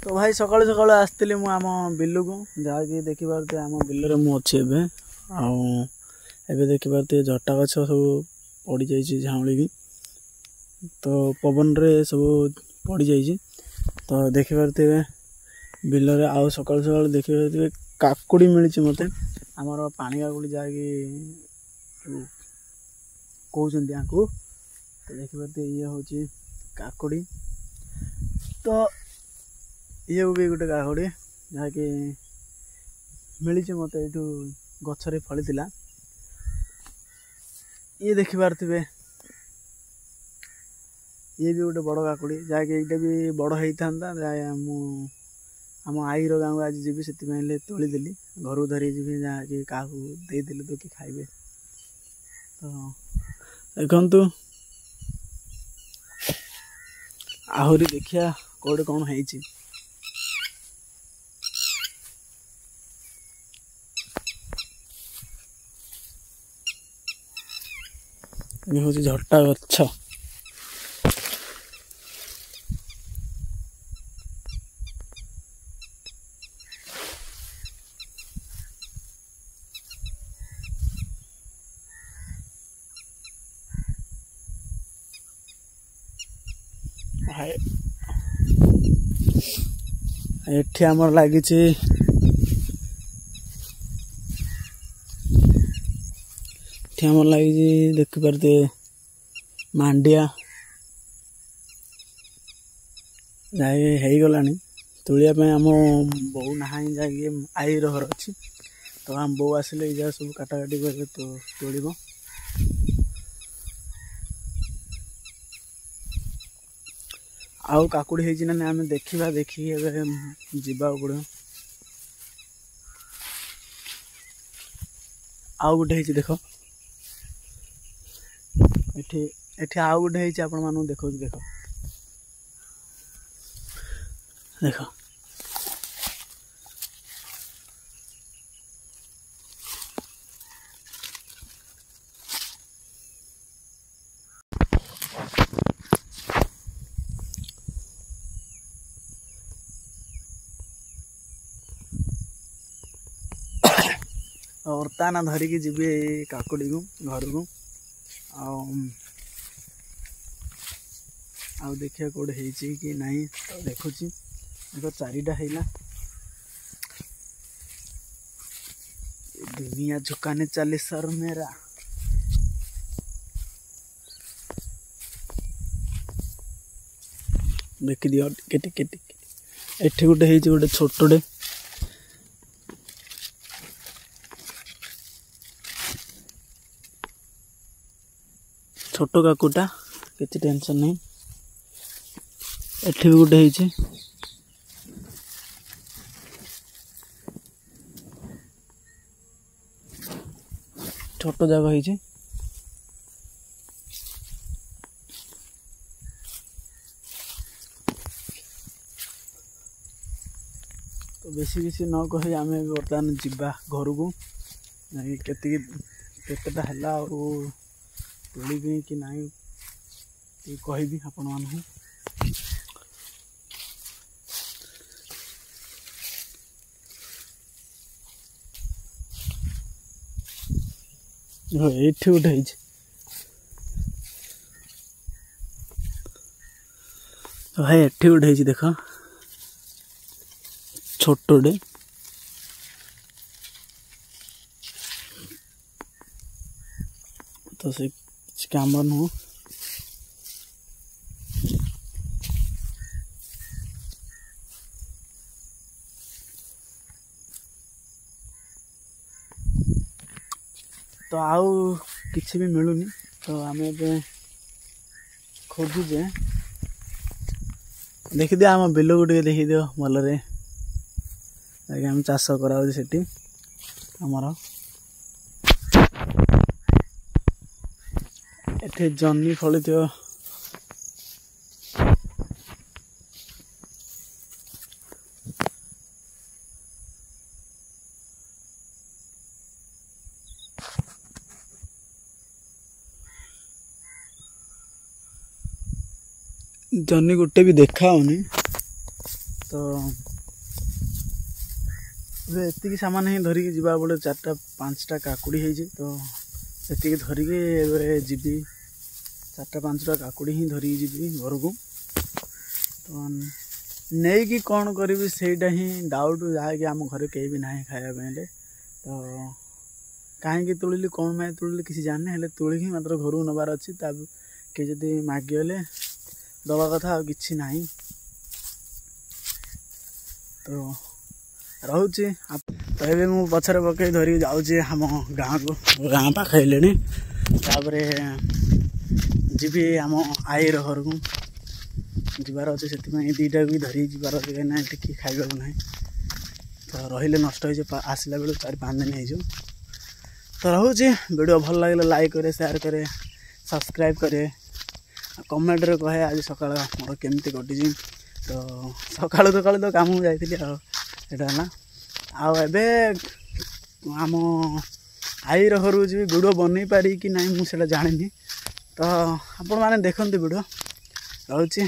तो भाई सकाळु सकाळु आसଥିଲି ମୁଁ ଆମ ବିଲକୁ ଯାହାକି ଦେଖିପାରୁଥିବେ ଆମ ବିଲରେ ମୁଁ ଅଛି ଏବେ। ଆଉ ଏବେ ଦେଖିପାରୁଥିବେ ଝଟା ଗଛ ସବୁ ପଡ଼ିଯାଇଛି ଝାଉଁଳିକି, ତ ପବନରେ ସବୁ ପଡ଼ିଯାଇଛି। ତ ଦେଖିପାରୁଥିବେ ବିଲରେ ଆଉ ସକାଳୁ ସକାଳୁ ଦେଖିପାରୁଥିବେ କାକୁଡ଼ି ମିଳିଛି ମୋତେ, ଆମର ପାଣି କାକୁଡ଼ି ଯାହାକି କହୁଛନ୍ତି ୟାଙ୍କୁ। ତ ଦେଖିପାରୁଥିବେ ଇଏ ହେଉଛି କାକୁଡ଼ି। ତ ये भी गोटे काकुड़ी जहाँकि मिली मत यू गचरे फली ये देखिपारे ये भी गोटे बड़ काकुड़ी जहाँकि ये भी बड़ होता आम आईर गाँव आज जी से तोलीदेली घर धरी जी जहाँकि क्या देदेली तो कि खाइबे। तो देखु आहरी देखिया कौटे कौन है ये हूँ झटा गछ। एठी आमर लगी लगी देखिपारे मांडिया जागला तुलिया आम बो ना जाकि आई घर अच्छी। तो आम बो आसिले ये सब काटाकाटी कर तो तोड़ आउ काकुड़ी है ना आम देखा देखी जावा पड़ो। आउ गोटे है देख एठी आउ गोटे है आपण मानू देखो देख देख वर्ताना धरिकी जी काकुड़ी को घर को आउ देखिए कौटे है कि नहीं। तो देखुची देखो चारिटा है दुनिया झुकाने चली सर मेरा। देखी दियो टिके टिके एठी गोटे है गोटे छोटे छोट काकुटा किसी टेंशन नहीं। एठी भी गोटे है छोट जगह है। तो बेसी बेसी न कही आम बर्तमान जीवा घर को केतेटा है तोड़बी कि नहीं कहबी आपण मानू। ये गोटे है भाई एठी गोटे है देख छोटे तो से काम नुह तो आउ किसी भी मिलूनी। तो आम खोजुचे देखी दियो आम बिल को देखी दियो भलरे आम चाष करा से आमर एठे जन्नी फली थो जन्नी गोटे भी देखा होनी। तो एतिकी सामान ही धरिकी जीवा बोले 4-5टा काकुड़ी है तो एतिकी धरिकी जीवी 4-5टा काकुड़ी ही धरिकी जीवी घर को तो नहीं कि कौन करी सेटा ही डाउट जहाँकि आम घर कहीं भी ना खायापे तो कहीं तुलिली कौन मैं तुलिली किसी जाने हेल्ले तुलिकी मात्र घर को नबार अच्छी किए जदि मागिगले दवा कथा कि ना तो रोचे तो ये मु पछरे पकई धरिक जाऊँगी आम गाँव को गाँ पाखे तापर जीवी आम आईर घर को जीवार अच्छे से 2टा भी धरिक जीवार अच्छे कहीं टिकी खाइबा ना तो रही नष्ट हो आसला बेलू 4-5 दिन हो तो रोचे वीडियो भल लगे लाइक करे शेयर करे सब्सक्राइब करे कमेंट रे कहे आज सकाळ मोर केमती कटी तो सकाळू तो काम जाइली आटा ना आबे आम आईर घर जी वीडियो बन पारि कि ना मुझे जानी तो आपण मैंने देखते वीडियो रोचे।